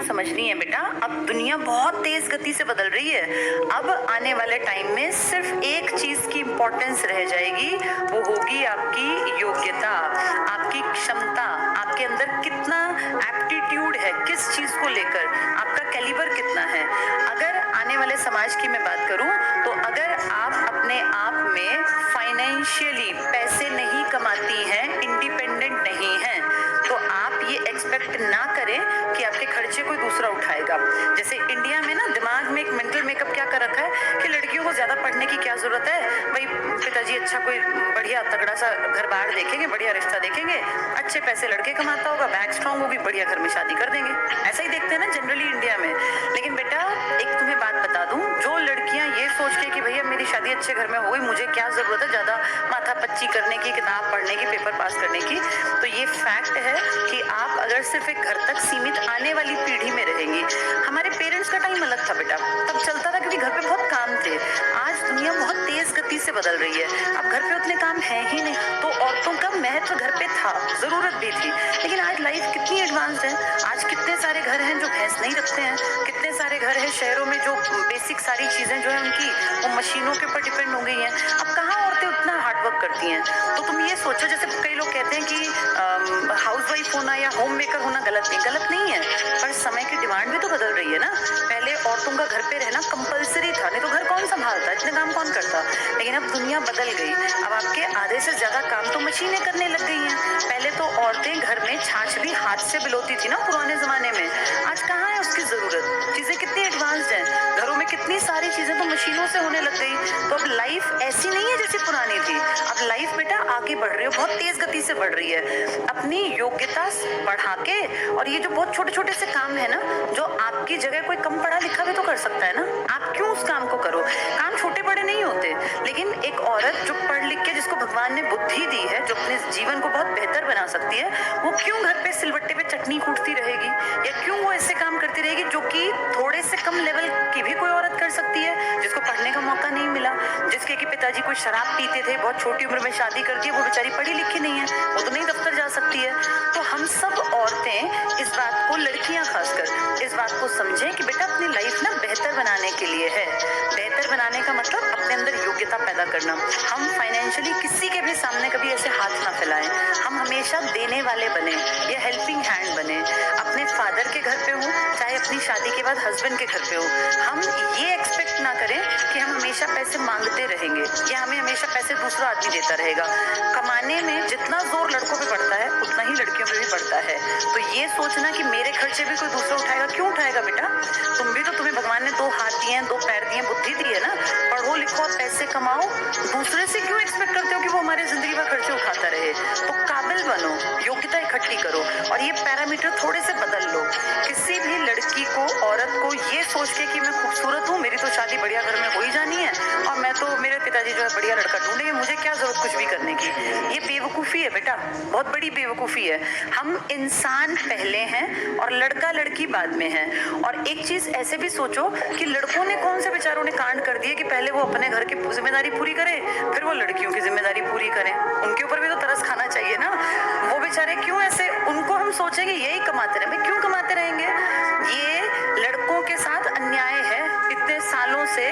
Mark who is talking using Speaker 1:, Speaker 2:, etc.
Speaker 1: समझनी है बेटा। अब दुनिया बहुत तेज गति से बदल रही है। अब आने वाले टाइम में सिर्फ एक चीज की इंपॉर्टेंस रह जाएगी, वो होगी आपकी योग्यता, आपकी क्षमता, आपके अंदर कितना एप्टीट्यूड है, किस चीज को लेकर आपका कैलिबर कितना है। अगर आने वाले समाज की मैं बात करूं तो अगर आप अपने आप में फाइनेंशियली पैसे नहीं कमाती हैं, इंडिपेंडेंट नहीं हैं, तो आप ये एक्सपेक्ट ना करें कि आपके खर्चे कोई दूसरा उठाएगा। जैसे इंडिया में ना दिमाग में एक मेंटल मेकअप क्या कर रखा है कि लड़कियों को ज्यादा पढ़ने की क्या जरूरत है, भाई पिताजी अच्छा कोई बढ़िया तगड़ा सा घर बाहर देखेंगे, बढ़िया रिश्ता देखेंगे, अच्छे पैसे लड़के कमाता होगा, बैक स्ट्रॉन्ग होगी, बढ़िया घर में शादी कर देंगे। ऐसा ही देखते हैं ना जनरली इंडिया में। लेकिन बेटा एक तुम्हें बात बता दूं, जो लड़कियां ये सोच के कि भैया मेरी शादी अच्छे घर में हो गई, मुझे क्या जरूरत है ज्यादा माथा पच्ची करने की, किताब पढ़ने की, पेपर पास करने की, तो ये फैक्ट है कि आप अगर सिर्फ एक घर तक सीमित आने वाली पीढ़ी में रहेंगी। हमारे पेरेंट्स का टाइम अलग था बेटा, तब चलता था क्योंकि घर पे बहुत काम थे। आज दुनिया बहुत तेज गति से बदल रही है, अब घर पे उतने काम है ही नहीं, तो औरतों का महत्व घर पे था, जरूरत भी थी। लेकिन आज लाइफ कितनी एडवांस्ड है, आज कितने सारे घर हैं जो भैंस नहीं रखते हैं, कितने सारे घर हैं शहरों में जो बेसिक सारी चीजें जो है उनकी वो मशीनों के ऊपर डिपेंड हो गई हैं। अब कहाँ औरतें उतना हार्डवर्क करती हैं। तो तुम ये सोचो, जैसे कई लोग कहते हैं कि हाउसवाइफ होना या होम मेकर होना गलत नहीं है, पर समय की डिमांड भी तो बदल रही है ना। पहले औरतों का घर पे रहना कंपलसरी था, नहीं तो घर कौन संभालता, इतने काम कौन करता। लेकिन अब दुनिया बदल गई, अब आपके आधे से ज्यादा काम तो मशीनें करने लग गई हैं। पहले तो औरतें घर में छाछ भी हाथ से बिलोती थी ना पुराने जमाने में, आज कहाँ है उसकी जरूरत। चीजें कितनी एडवांस्ड हैं, घरों में कितनी सारी चीजें तो मशीनों से होने लग गई। तो अब लाइफ ऐसी नहीं है जैसी पुरानी थी, अब लाइफ बेटा आगे बढ़ रही है, बहुत तेज गति से बढ़ रही है। अपनी योग्यता बढ़ा के, और ये जो बहुत छोटे छोटे से काम है ना, जो आपकी जगह कोई कम पढ़ा लिखा भी तो कर सकता है ना, आप क्यों उस काम को करो। काम छोटे बड़े नहीं होते, लेकिन एक औरत जो पढ़ लिख के, जिसको भगवान ने बुद्धि दी है, जो अपने जीवन को बहुत बेहतर बना सकती है, वो क्यों घर पे सिलबट्टे पे चटनी कूटती रहेगी, या क्यों वो ऐसे काम करती रहेगी जो कि थोड़े से कम लेवल की भी कोई औरत कर सकती है, जिसको पढ़ने का मौका नहीं मिला, जिसके कि पिताजी कोई शराब पीते थे, बहुत छोटी उम्र में शादी कर दी, वो बेचारी पढ़ी लिखी नहीं है, वो तो नहीं दफ्तर जा सकती है। तो हम सब औरतें इस बात को, लड़कियां खासकर इस बात को समझें कि बेटा अपनी लाइफ ना बेहतर बनाने के लिए है। बेहतर बनाने का मतलब अपने अंदर योग्यता पैदा करना। हम फाइनेंशियली किसी के भी सामने कभी ऐसे हाथ ना फैलाएं, हम हमेशा देने वाले बने या हेल्पिंग हैंड बने। अपने फादर के घर पे हो, चाहे अपनी शादी के बाद हस्बैंड के घर पे हो, हम ये एक्सपेक्ट ना करें कि हम हमेशा पैसे मांगते रहेंगे या हमें हमेशा पैसे दूसरा आदमी देता रहेगा। कमाने में जितना जोर लड़कों पे पड़ता है उतना ही लड़कियों पे भी पड़ता है। तो ये सोचना कि मेरे खर्चे भी कोई दूसरा उठाएगा, क्यों उठाएगा बेटा। तुम भी तो, तुम्हें भगवान ने 2 हाथ दिए हैं, 2 पैर दिए हैं, बुद्धि दी है ना, पढ़ो लिखो और पैसे कमाओ। दूसरे से क्यों एक्सपेक्ट करते हो कि वो हमारे जिंदगी भर खर्चे उठाता रहे। तो काबिल बनो, योग्यता इकट्ठी करो और ये पैरामीटर थोड़े से बदल लो। किसी भी लड़की को, औरत को ये सोच के कि मैं खूबसूरत हूँ, मेरी तो शादी बढ़िया घर में हो ही जानी है और मैं तो, मेरे पिताजी जो है बढ़िया लड़का ढूंढेंगे, मुझे क्या जरूरत कुछ भी करने की, ये बेवकूफ़ी है बेटा, बहुत बड़ी बेवकूफ़ी है। हम इंसान पहले हैं और लड़का लड़की बाद में है। और एक चीज ऐसे भी सोचो कि लड़कों ने, कौन से बेचारों ने कांड कर दिए कि पहले वो अपने घर की जिम्मेदारी पूरी करे, फिर वो लड़कियों की जिम्मेदारी पूरी करें। उनके ऊपर भी तो तरस खाना चाहिए ना। वो बेचारे क्यों ऐसे, उनको हम सोचेंगे यही कमाते रहे, क्यों कमाते रहेंगे। ये लड़कों के साथ अन्याय है इतने सालों से